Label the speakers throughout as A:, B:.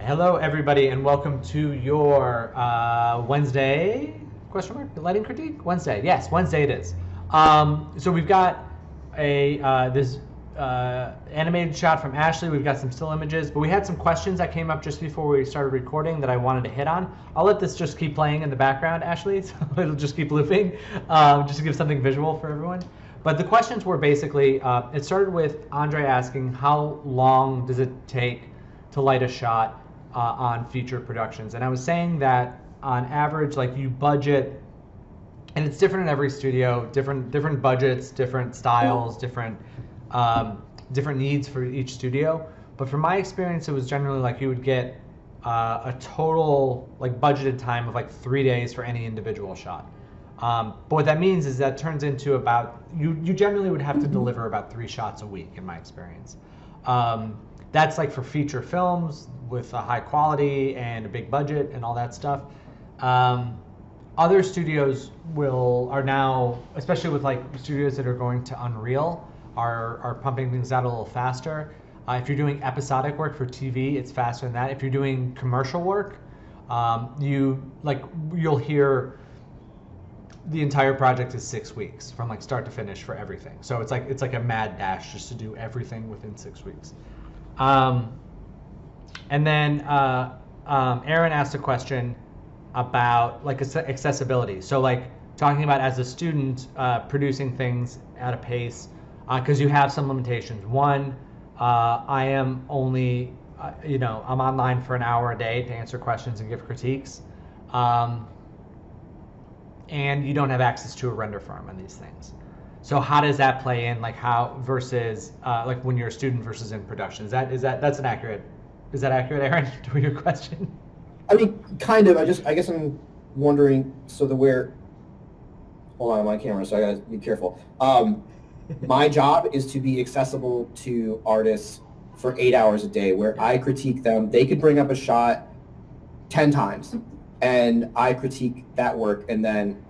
A: Hello, everybody, and welcome to your Wednesday lighting critique. Wednesday, yes, Wednesday it is. So we've got a this animated shot from Ashley. We've got some still images, but we had some questions that came up just before we started recording that I wanted to hit on. I'll let this just keep playing in the background, Ashley. So it'll just keep looping, just to give something visual for everyone. But the questions were basically, it started with Andre asking, how long does it take to light a shot on feature productions? And I was saying that on average, like, you budget, and it's different in every studio, different budgets, different styles, different needs for each studio. But from my experience, it was generally like you would get a total like budgeted time of like 3 days for any individual shot. But what that means is that turns into about, you generally would have to deliver about 3 shots a week in my experience. That's like for feature films with a high quality and a big budget and all that stuff. Other studios are now, especially with like studios that are going to Unreal, are pumping things out a little faster. If you're doing episodic work for TV, it's faster than that. If you're doing commercial work, you'll hear the entire project is 6 weeks from like start to finish for everything. So it's like a mad dash just to do everything within 6 weeks. And then Aaron asked a question about like accessibility. So like talking about as a student producing things at a pace, because you have some limitations. One, I am only, I'm online for an hour a day to answer questions and give critiques. And you don't have access to a render farm on these things. So how does that play in, like how versus like when you're a student versus in production? Is that accurate, Aaron, to your question?
B: I mean, kind of. I guess I'm wondering. So hold on, my camera. So I gotta be careful. My job is to be accessible to artists for 8 hours a day, where I critique them. They could bring up a shot 10 times, and I critique that work, and then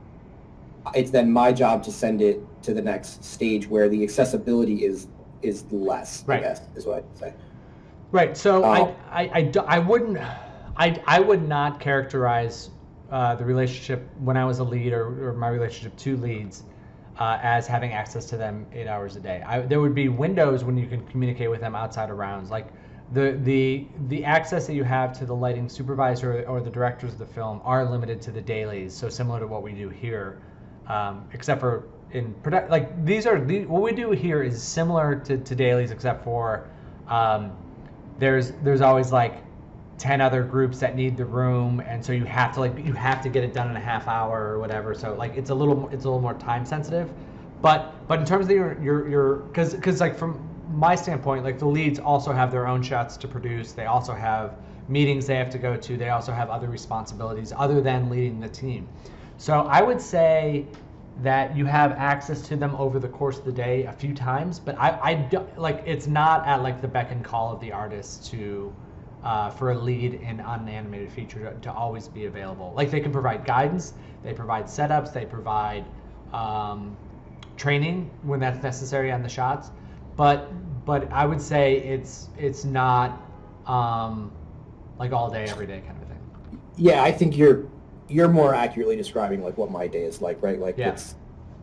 B: it's then my job to send it to the next stage where the accessibility is less. Right. I guess is what I'd say.
A: Right. So I would not characterize the relationship when I was a lead or my relationship to leads as having access to them 8 hours a day. There would be windows when you can communicate with them outside of rounds. Like the access that you have to the lighting supervisor or the directors of the film are limited to the dailies. So similar to what we do here, except for in production. Like what we do here is similar to dailies, except for there's always like 10 other groups that need the room, and so you have to get it done in a half hour or whatever. So like it's a little more time sensitive. But in terms of your because like from my standpoint, like the leads also have their own shots to produce. They also have meetings they have to go to. They also have other responsibilities other than leading the team. So I would say that you have access to them over the course of the day a few times, but I don't, like, it's not at like the beck and call of the artist to for a lead in an animated feature to always be available. Like they can provide guidance, they provide setups, they provide training when that's necessary on the shots, but I would say it's not like all day every day kind of thing.
B: Yeah, I think you're more accurately describing like what my day is like, right? Like yeah.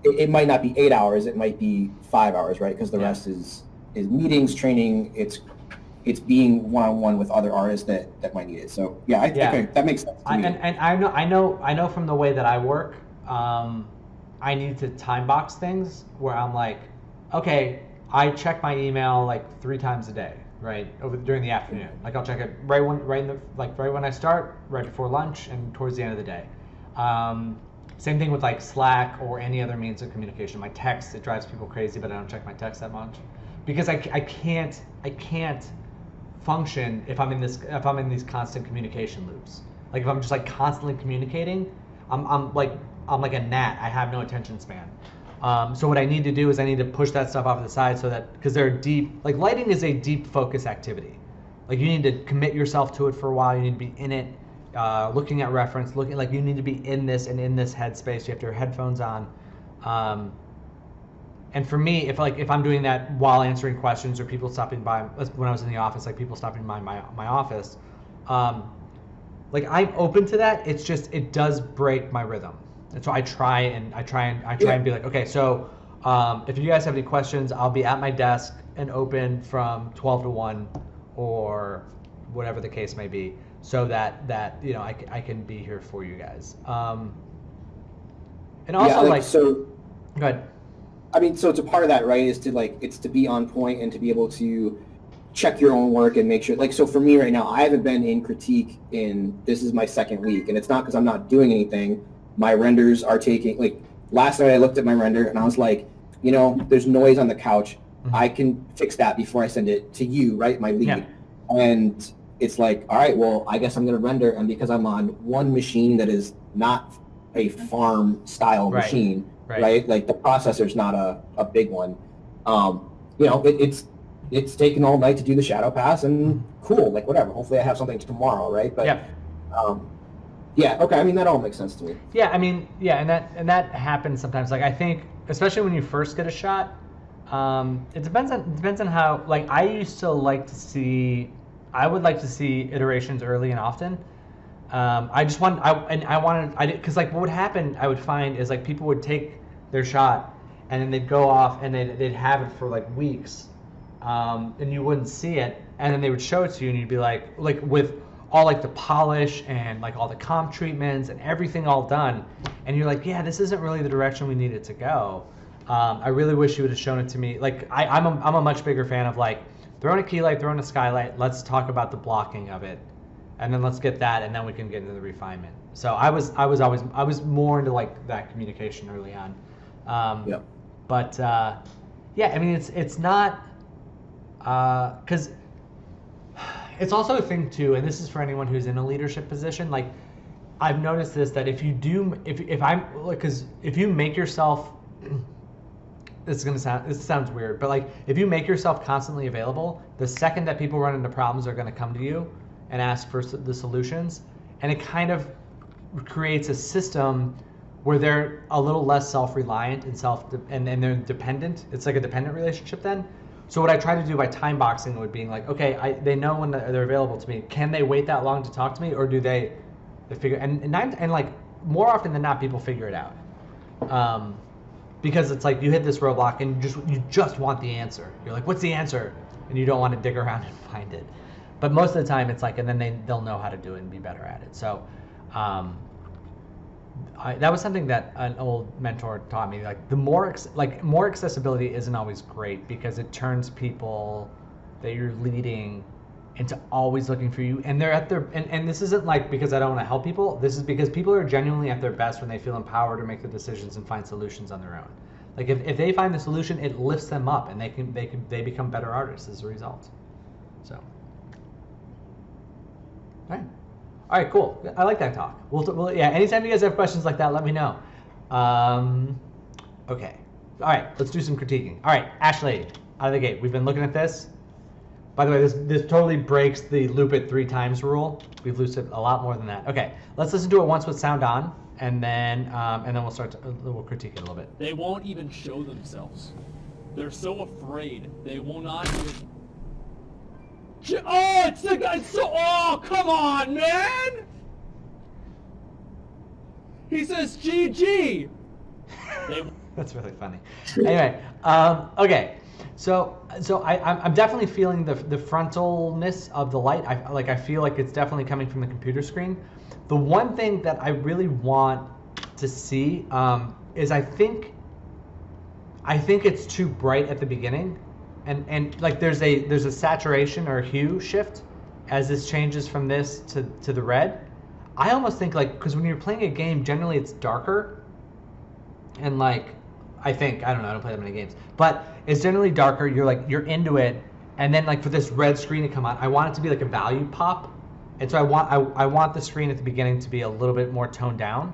B: It might not be 8 hours, it might be 5 hours, right? Because the rest is meetings, training, it's being one-on-one with other artists that might need it. So yeah, I think that makes sense to me.
A: And I know from the way that I work, I need to time box things where I'm like, okay, I check my email like 3 times a day, right? During the afternoon. Like I'll check it right when I start, right before lunch, and towards the end of the day. Same thing with like Slack or any other means of communication. My text, it drives people crazy, but I don't check my text that much because I can't function if I'm in these constant communication loops. Like if I'm just like constantly communicating, I'm like a gnat. I have no attention span. So what I need to do is I need to push that stuff off to the side so that, because they're deep, like lighting is a deep focus activity. Like you need to commit yourself to it for a while. You need to be in it, looking at reference, like you need to be in this headspace. You have to have your headphones on. And for me, if I'm doing that while answering questions or people stopping by, when I was in the office, like people stopping by my office, like I'm open to that. It's just it does break my rhythm, and so I try and be like, okay, so if you guys have any questions, I'll be at my desk and open from 12 to 1 or whatever the case may be, so that you know I can be here for you guys. And also
B: so.
A: Go ahead.
B: I mean, so it's a part of that, right? Is to it's to be on point and to be able to check your own work and make sure. So for me right now, I haven't been in critique this is my second week, and it's not because I'm not doing anything. My renders are taking last night I looked at my render and I was like, there's noise on the couch. Mm-hmm. I can fix that before I send it to you, right? My lead. Yeah. And it's like, all right, well, I guess I'm going to render, and because I'm on one machine that is not a farm style machine. Right? Like the processor's not a big one. It's taken all night to do the shadow pass, and cool, whatever. Hopefully I have something tomorrow, right? But okay. I mean, that all makes sense to me.
A: Yeah, I mean, and that happens sometimes. I think, especially when you first get a shot, it depends on how. I used to like to see. I would like to see iterations early and often. Because what would happen, I would find is people would take their shot and then they'd go off and they'd have it for weeks, and you wouldn't see it, and then they would show it to you and you'd be like with all the polish and all the comp treatments and everything all done, and you're like, yeah, this isn't really the direction we need it to go. I really wish you would have shown it to me. I'm a much bigger fan of throw in a key light, throw in a skylight, let's talk about the blocking of it. And then let's get that, and then we can get into the refinement. So I was more into that communication early on. But I mean it's not because it's also a thing too, and this is for anyone who's in a leadership position. I've noticed this, that if you make yourself this sounds weird, but if you make yourself constantly available, the second that people run into problems, they're going to come to you and ask for the solutions, and it kind of creates a system where they're a little less self-reliant and they're dependent. It's like a dependent relationship then. So what I try to do by time boxing would be okay, they know when they're available to me. Can they wait that long to talk to me, or do they figure? And more often than not, people figure it out. Because it's you hit this roadblock and you just want the answer. You're like, what's the answer? And you don't want to dig around and find it. But most of the time it's and then they'll know how to do it and be better at it. So that was something that an old mentor taught me. The more accessibility isn't always great, because it turns people that you're leading into always looking for you, and they're at their and this isn't because I don't want to help people. This is because people are genuinely at their best when they feel empowered to make the decisions and find solutions on their own. If they find the solution, it lifts them up, and they become better artists as a result. So, all right, cool. I like that talk. We'll anytime you guys have questions like that, let me know. Okay. All right, let's do some critiquing. All right, Ashley, out of the gate. We've been looking at this. By the way, this totally breaks the loop it 3 times rule. We've looped it a lot more than that. Okay, let's listen to it once with sound on, and then we'll critique it a little bit.
C: They won't even show themselves. They're so afraid. They will not even... Oh, it's the guy. Oh, come on, man! He says GG.
A: That's really funny. Anyway, okay. So I'm definitely feeling the frontalness of the light. I feel like it's definitely coming from the computer screen. The one thing that I really want to see is I think it's too bright at the beginning, and there's a saturation or hue shift as this changes from this to the red. I almost think because when you're playing a game, generally it's darker, and I don't play that many games, but it's generally darker. You're into it, and then for this red screen to come on, I want it to be a value pop, and so I want the screen at the beginning to be a little bit more toned down,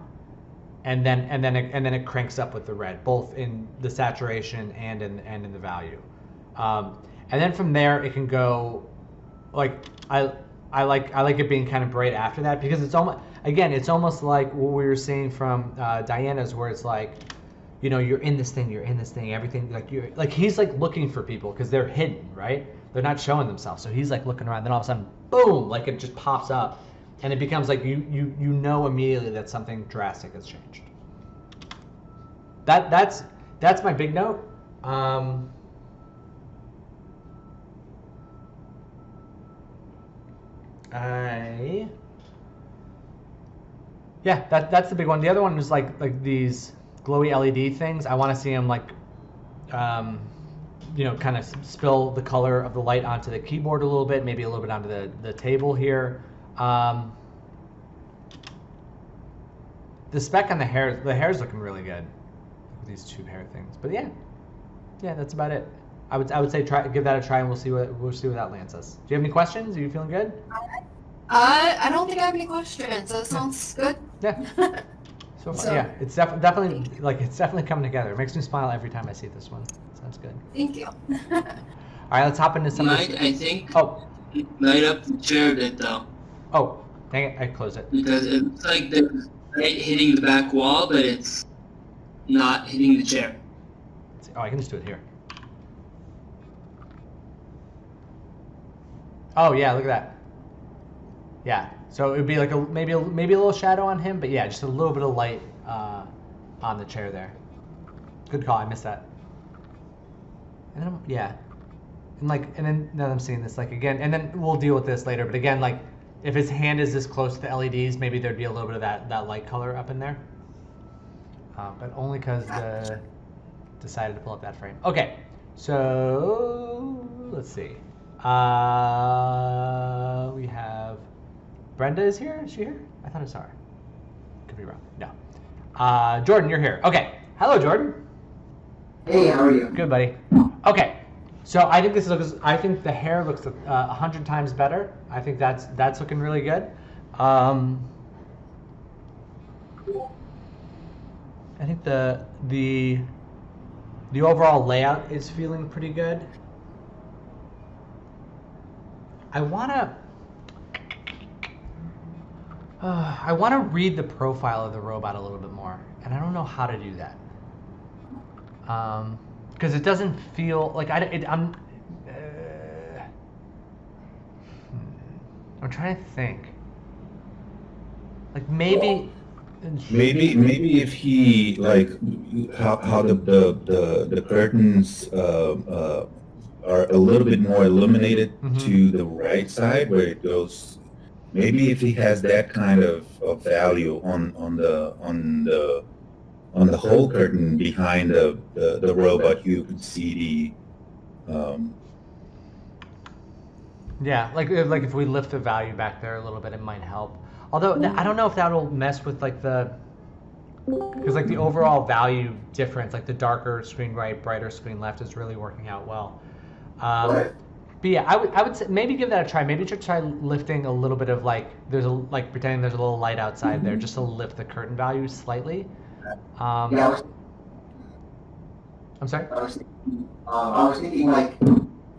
A: and then it cranks up with the red, both in the saturation and in the value, and then from there it can go I like it being kind of bright after that, because it's almost like what we were seeing from Diana's, where it's you know, you're in this thing, everything, like you're like he's like looking for people because they're hidden, right? They're not showing themselves, so he's like looking around. Then all of a sudden, boom! Like it just pops up, and it becomes like you know immediately that something drastic has changed. That's my big note. Yeah, that's the big one. The other one is like these glowy LED things. I want to see them like, you know, kind of spill the color of the light onto the keyboard a little bit, maybe a little bit onto the table here. The spec on the hair's looking really good. These two hair things, but yeah, that's about it. I would say give that a try, and we'll see where that lands us. Do you have any questions? Are you feeling good?
D: I don't think I have any questions. That sounds good.
A: Yeah. So far, yeah, it's definitely coming together. It makes me smile every time I see this one. Sounds good.
D: Thank you.
A: All right, let's hop into some.
E: I think.
A: Oh.
E: Light up the chair a bit though.
A: Oh, dang it! I closed it.
E: Because it looks like there's light hitting the back wall, but it's not hitting the chair.
A: Oh, I can just do it here. Oh yeah, look at that. Yeah, so it would be like maybe a little shadow on him, but yeah, just a little bit of light on the chair there. Good call. I missed that. And then yeah, and then now that I'm seeing this like again, and then we'll deal with this later. But again, like if his hand is this close to the LEDs, maybe there'd be a little bit of that light color up in there. But only because decided to pull up that frame. Okay, so let's see. We have Brenda is here. Is she here? I thought I saw her. Could be wrong. No. Jordan, you're here. Okay. Hello, Jordan.
F: Hey, how are you?
A: Good, buddy. Okay. So I think the hair looks 100 times better. I think that's looking really good. I think the overall layout is feeling pretty good. I wanna read the profile of the robot a little bit more, and I don't know how to do that. Because it doesn't feel like I'm trying to think. Like maybe
G: if he like how the curtains are a little bit more illuminated to the right side where it goes. Maybe if he has that kind of value on the whole curtain behind the robot, you can see the
A: yeah, like if we lift the value back there a little bit, it might help. Although I don't know if that'll mess with like because like the overall value difference, like the darker screen right, brighter screen left is really working out well. But yeah, I would say maybe give that a try. Maybe just try lifting a little bit of pretending there's a little light outside there, just to lift the curtain value slightly. I'm sorry.
F: I was thinking like,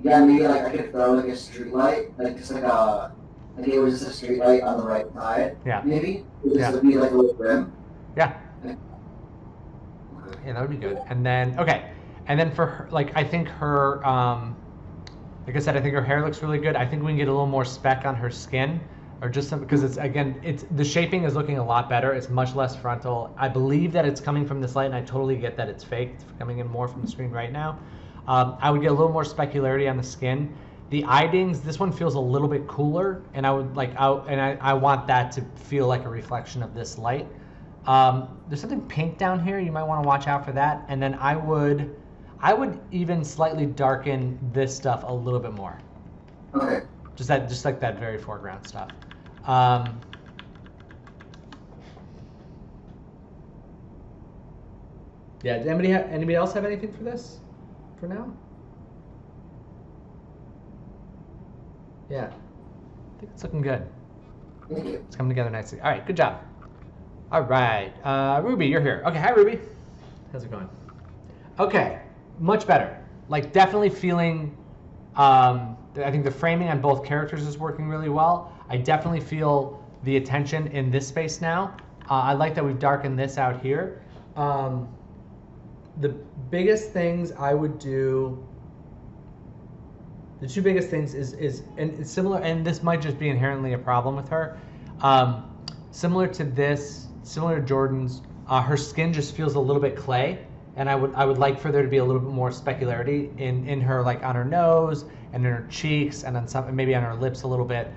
F: yeah, maybe like I could throw like a street light, like just like it was just a street light on the right side.
A: Yeah.
F: Maybe this would be like a little rim.
A: Yeah. Yeah, that would be good. And then for her, like I think her, like I said, I think her hair looks really good. I think we can get a little more speck on her skin, or just because it's the shaping is looking a lot better. It's much less frontal. I believe that it's coming from this light, and I totally get that it's fake. It's coming in more from the screen right now. I would get a little more specularity on the skin. The eye dings, this one feels a little bit cooler, and I would like I want that to feel like a reflection of this light. There's something pink down here. You might want to watch out for that. And then I would even slightly darken this stuff a little bit more.
F: Okay.
A: Just like that very foreground stuff. Yeah. Does anybody else have anything for this? For now? Yeah. I think it's looking good.
F: Thank you.
A: It's coming together nicely. All right. Good job. All right. Ruby, you're here. Okay. Hi, Ruby. How's it going? Okay. Much better. Like definitely feeling, I think the framing on both characters is working really well. I definitely feel the attention in this space now. I like that we've darkened this out here. the biggest things I would do. The two biggest things is and it's similar, and this might just be inherently a problem with her. Similar to Jordan's, her skin just feels a little bit clay, and I would like for there to be a little bit more specularity in her, like on her nose and in her cheeks and on some, maybe on her lips a little bit,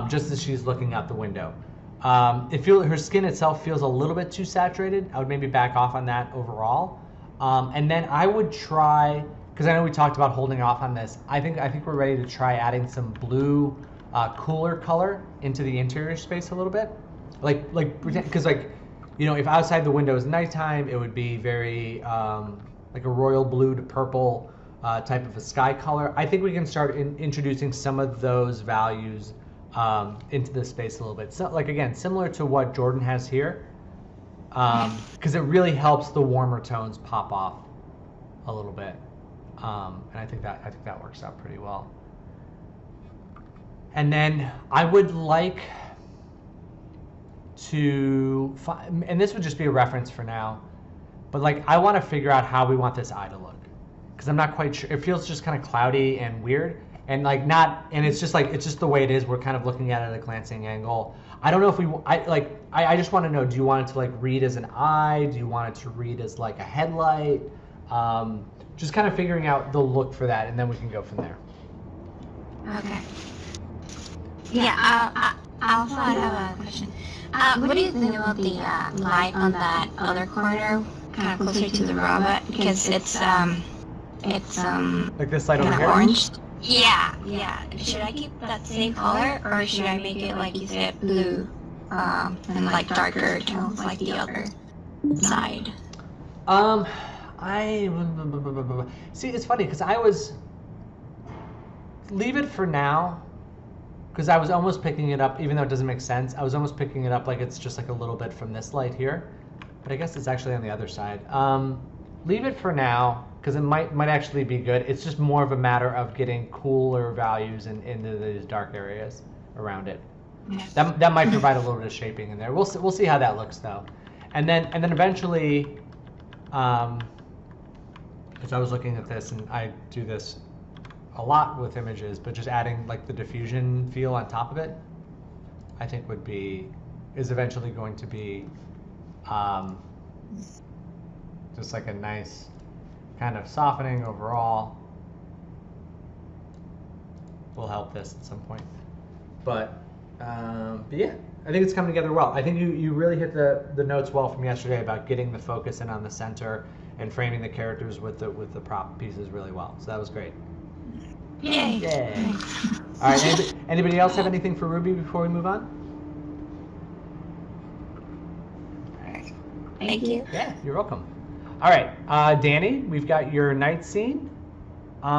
A: just as she's looking out the window. Her skin itself feels a little bit too saturated. I would maybe back off on that overall, and then I would try. Because I know we talked about holding off on this. I think we're ready to try adding some blue, cooler color into the interior space a little bit. Because if outside the window is nighttime, it would be very like a royal blue to purple type of a sky color. I think we can start introducing some of those values into the space a little bit. So, like again, similar to what Jordan has here, because it really helps the warmer tones pop off a little bit. And I think that works out pretty well. And then I would like to find, and this would just be a reference for now, but like I want to figure out how we want this eye to look, because I'm not quite sure. It feels just kind of cloudy and weird, and like not, and it's just the way it is. We're kind of looking at it at a glancing angle. I don't know if I just want to know, do you want it to like read as an eye? Do you want it to read as like a headlight? Just kind of figuring out the look for that, and then we can go from there.
H: Okay. Yeah, I also have a question. What do you think about the light on that other corner, kind of closer to the robot? Because it's
A: like this light over here?
H: Orange. Yeah. Should I keep that same color, or should I make it, like you said, blue, and like darker tones like the other side?
A: See, it's funny because I was leave it for now, because I was almost picking it up, even though it doesn't make sense. I was almost picking it up like it's just like a little bit from this light here, but I guess it's actually on the other side. Leave it for now because it might actually be good. It's just more of a matter of getting cooler values into these dark areas around it. That might provide a little bit of shaping in there. We'll see how that looks though, and then eventually. As I was looking at this, and I do this a lot with images, but just adding like the diffusion feel on top of it, I think is eventually going to be just like a nice kind of softening overall. Will help this at some point, but yeah, I think it's coming together well. I think you really hit the notes well from yesterday about getting the focus in on the center and framing the characters with the prop pieces really well. So that was great. Yay! All right. Anybody else have anything for Ruby before we move on?
H: Thank you.
A: Yeah, you're welcome. All right, Dani, we've got your night scene. We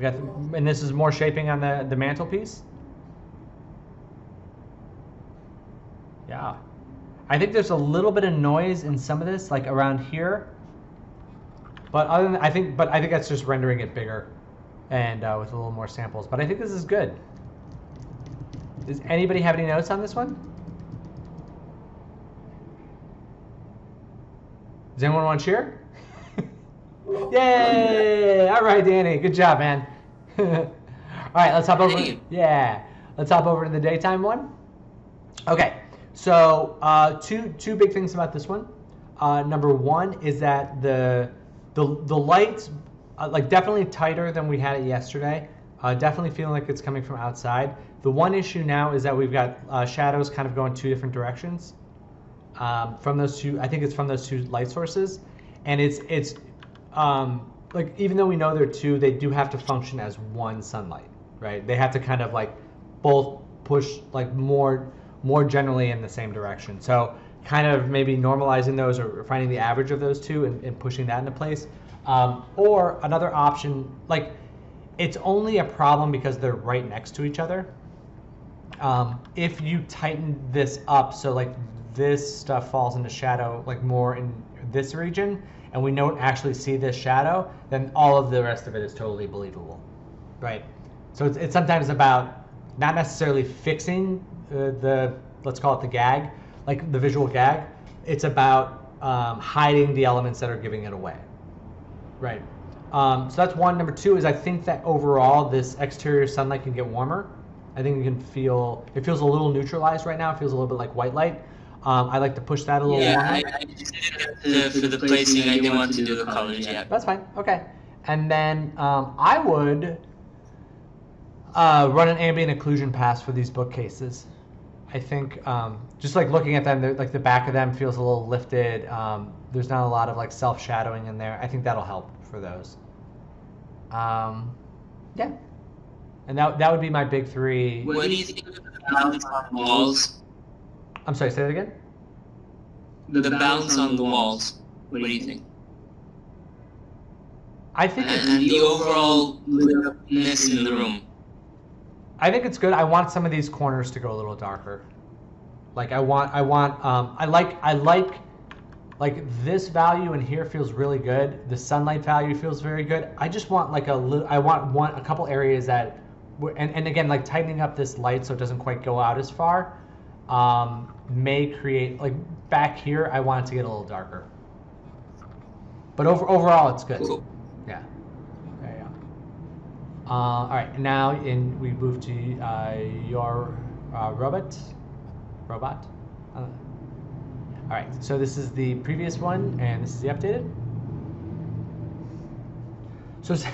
A: got, and this is more shaping on the mantelpiece. Yeah, I think there's a little bit of noise in some of this, like around here. But other than I think that's just rendering it bigger, and with a little more samples. But I think this is good. Does anybody have any notes on this one? Does anyone want to cheer? Yay! All right, Dani, good job, man. All right, let's hop over. Yeah, let's hop over to the daytime one. Okay, so two big things about this one. Number one is that the lights, like definitely tighter than we had it yesterday. Definitely feeling like it's coming from outside. The one issue now is that we've got shadows kind of going two different directions. From those two, I think it's from those two light sources, and it's like even though we know they're two, they do have to function as one sunlight, right? They have to kind of like both push like more generally in the same direction. So kind of maybe normalizing those or finding the average of those two and pushing that into place. Or another option, like it's only a problem because they're right next to each other. If you tighten this up so like this stuff falls into shadow like more in this region and we don't actually see this shadow, then all of the rest of it is totally believable, right? So it's sometimes about not necessarily fixing the let's call it the gag, like the visual gag. It's about hiding the elements that are giving it away. Right. So that's one. Number two is I think that overall this exterior sunlight can get warmer. I think it feels a little neutralized right now. It feels a little bit like white light. I like to push that a little warmer.
E: I just did for the placing. I didn't want to do the colors yet.
A: That's fine. Okay. And then I would run an ambient occlusion pass for these bookcases. I think just like looking at them, like the back of them feels a little lifted. There's not a lot of like self-shadowing in there. I think that'll help for those. Yeah. And that would be my big three.
E: What do you think of the balance on the walls?
A: I'm sorry, say that again?
E: The balance on the walls. What do you think?
A: I think
E: And the overall lit upness in the room.
A: I think it's good. I want some of these corners to go a little darker. Like I like this value in here feels really good. The sunlight value feels very good. I just want like a couple areas that, and again, like tightening up this light so it doesn't quite go out as far, may create, like back here, I want it to get a little darker. But overall, it's good. Cool. Yeah. There you go. All right, now we move to your robot. All right, so this is the previous one, and this is the updated. So, so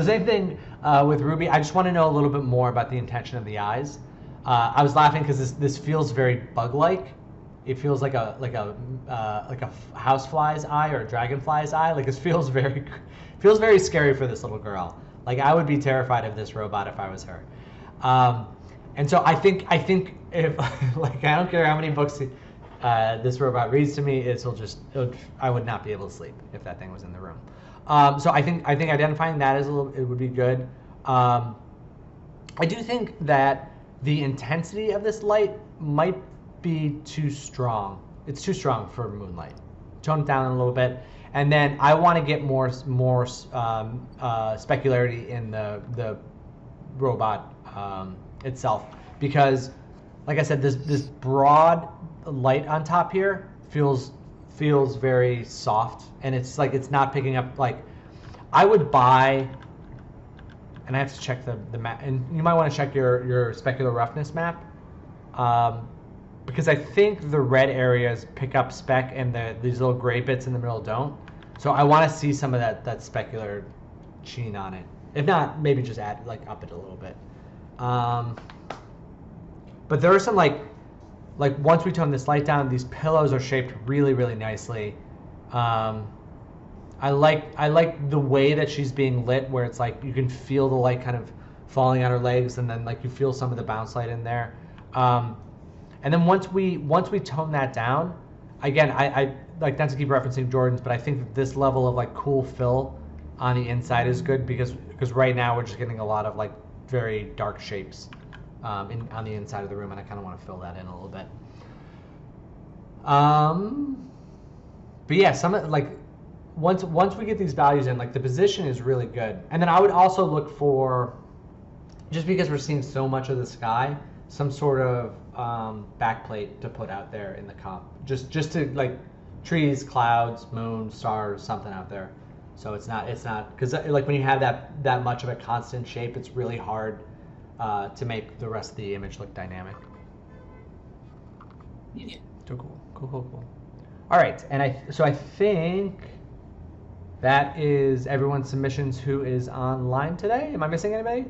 A: same thing with Ruby. I just want to know a little bit more about the intention of the eyes. I was laughing because this feels very bug-like. It feels like a housefly's eye or a dragonfly's eye. Like this feels very scary for this little girl. Like I would be terrified of this robot if I was her. And so I think if like I don't care how many books this robot reads to me, I would not be able to sleep if that thing was in the room. So I think identifying that it would be good. I do think that the intensity of this light might be too strong. It's too strong for moonlight. Tone it down a little bit, and then I want to get more specularity in the robot itself, because, like I said, this broad light on top here feels very soft, and it's like it's not picking up. Like I would buy, and I have to check the map, and you might want to check your specular roughness map, because I think the red areas pick up spec and these little gray bits in the middle don't. So I want to see some of that specular sheen on it. If not, maybe just add up it a little bit. But there are some like once we tone this light down, these pillows are shaped really, really nicely. I like the way that she's being lit, where it's like you can feel the light kind of falling on her legs, and then like you feel some of the bounce light in there. And then once we tone that down, again, I like not to keep referencing Jordan's, but I think that this level of like cool fill on the inside is good because right now we're just getting a lot of like very dark shapes on the inside of the room, and I kind of want to fill that in a little bit. But yeah, once we get these values in, like the position is really good. And then I would also look for, just because we're seeing so much of the sky, some sort of backplate to put out there in the comp, just to like trees, clouds, moon, stars, something out there. So it's not because like when you have that much of a constant shape, it's really hard to make the rest of the image look dynamic.
E: Yeah.
A: So cool. All right, and I think that is everyone's submissions who is online today. Am I missing anybody?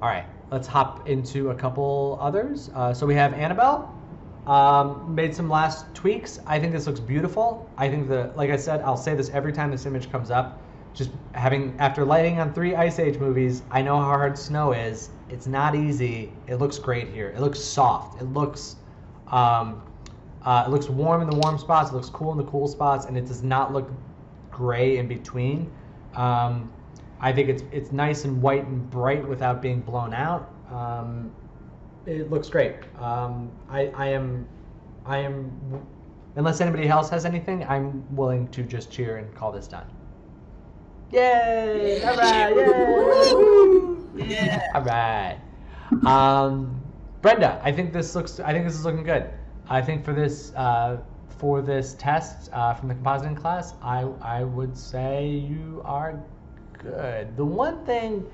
A: All right, let's hop into a couple others. So we have Annabelle. Made some last tweaks. I think this looks beautiful. I think like I said, I'll say this every time this image comes up. Just after lighting on 3 Ice Age movies, I know how hard snow is. It's not easy. It looks great here. It looks soft. It looks warm in the warm spots. It looks cool in the cool spots, and it does not look gray in between. I think it's nice and white and bright without being blown out. It looks great. I am, unless anybody else has anything, I'm willing to just cheer and call this done. Yay! All right! Yay!
E: Yeah.
A: All right. Brenda, I think this is looking good. I think for this test from the compositing class, I would say you are good. The one thing,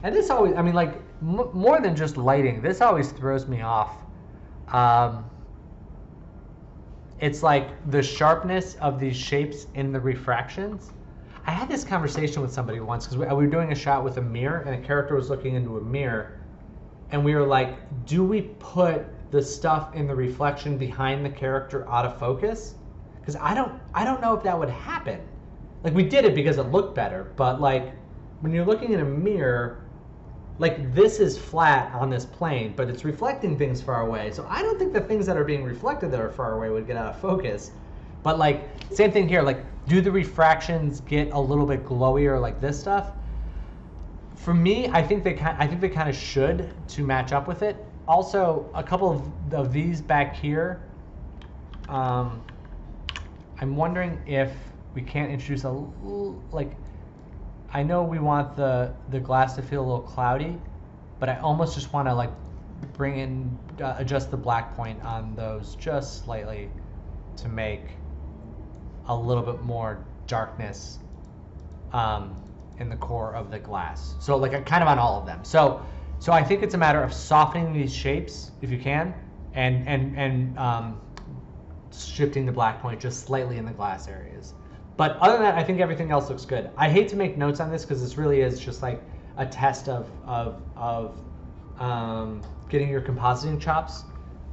A: and this always, I mean, like more than just lighting, this always throws me off. It's like the sharpness of these shapes in the refractions. I had this conversation with somebody once because we were doing a shot with a mirror and a character was looking into a mirror, and we were like, do we put the stuff in the reflection behind the character out of focus? Because I don't know if that would happen. Like, we did it because it looked better, but like when you're looking in a mirror, like this is flat on this plane, but it's reflecting things far away. So I don't think the things that are being reflected that are far away would get out of focus. But like, same thing here, like, do the refractions get a little bit glowier like this stuff? For me, I think they kind of should to match up with it. Also, a couple of these back here, I'm wondering if we can't introduce a little, like, I know we want the glass to feel a little cloudy, but I almost just want to like bring in, adjust the black point on those just slightly to make a little bit more darkness in the core of the glass. So like kind of on all of them. So I think it's a matter of softening these shapes if you can, and shifting the black point just slightly in the glass areas. But other than that, I think everything else looks good. I hate to make notes on this because this really is just like a test of getting your compositing chops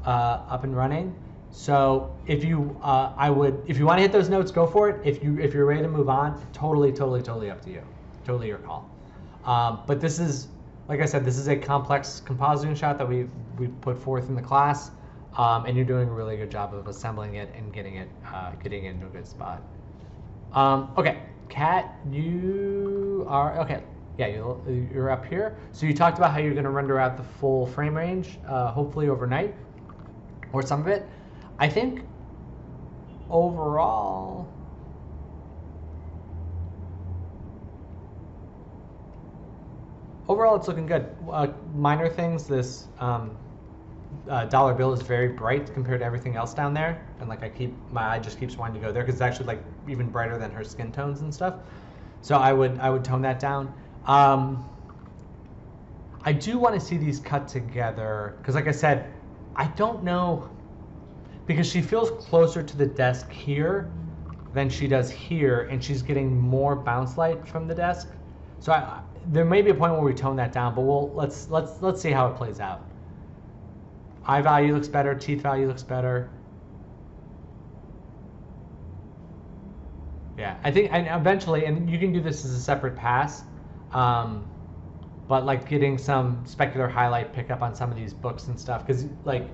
A: up and running. So if you if you want to hit those notes, go for it. If you're ready to move on, totally up to you. Totally your call. But this is, like I said, this is a complex compositing shot that we put forth in the class, and you're doing a really good job of assembling it and getting it into a good spot. Okay, Kat, you are okay. Yeah, you're up here. So you talked about how you're going to render out the full frame range, hopefully overnight, or some of it. I think overall, it's looking good. Minor things, this dollar bill is very bright compared to everything else down there, and like my eye just keeps wanting to go there because it's actually like even brighter than her skin tones and stuff. So I would tone that down. I do want to see these cut together because, like I said, I don't know, because she feels closer to the desk here than she does here, and she's getting more bounce light from the desk. So there may be a point where we tone that down, but let's see how it plays out. Eye value looks better, teeth value looks better. Yeah, I think, and eventually, and you can do this as a separate pass, but like getting some specular highlight pickup on some of these books and stuff, because like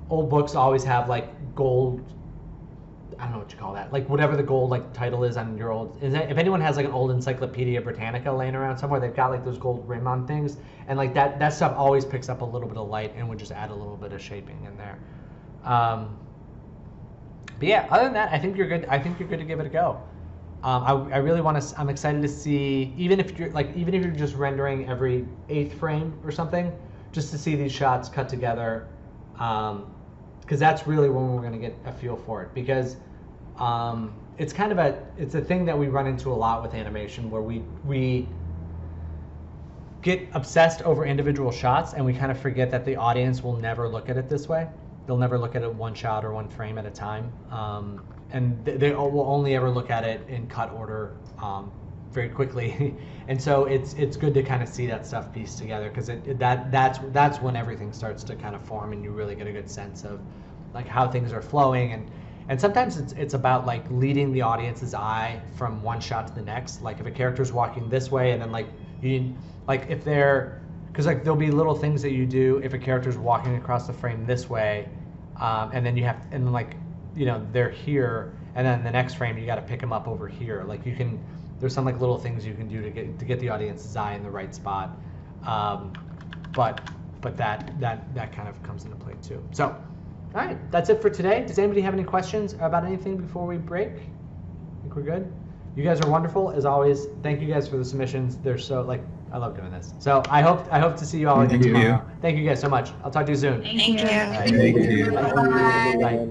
A: old books always have like gold, I don't know what you call that, like whatever the gold like title is on your old, if anyone has like an old Encyclopedia Britannica laying around somewhere, they've got like those gold rim on things, and like that stuff always picks up a little bit of light and would just add a little bit of shaping in there. But yeah, other than that, I think you're good. I think you're good to give it a go. I really want to. I'm excited to see, even if you're just rendering every 8th frame or something, just to see these shots cut together, because that's really when we're going to get a feel for it. Because it's kind of it's a thing that we run into a lot with animation, where we get obsessed over individual shots and we kind of forget that the audience will never look at it this way. They'll never look at it one shot or one frame at a time. And they will only ever look at it in cut order very quickly. And so it's good to kind of see that stuff pieced together, because that's when everything starts to kind of form and you really get a good sense of like how things are flowing. And sometimes it's about like leading the audience's eye from one shot to the next. Like if a character's walking this way, and then like if they're, because like there'll be little things that you do if a character's walking across the frame this way, and then they're here, and then the next frame you got to pick them up over here. Like there's some like little things you can do to get the audience's eye in the right spot. But that kind of comes into play too. So, all right, that's it for today. Does anybody have any questions about anything before we break? I think we're good. You guys are wonderful as always. Thank you guys for the submissions. They're so like I love doing this. So I hope to see you all again
G: Thank you.
A: tomorrow. Thank you guys so much. I'll talk to you soon.
H: Thank you.
A: All right.
G: Thank you.
A: Bye.
D: Bye.
A: Bye.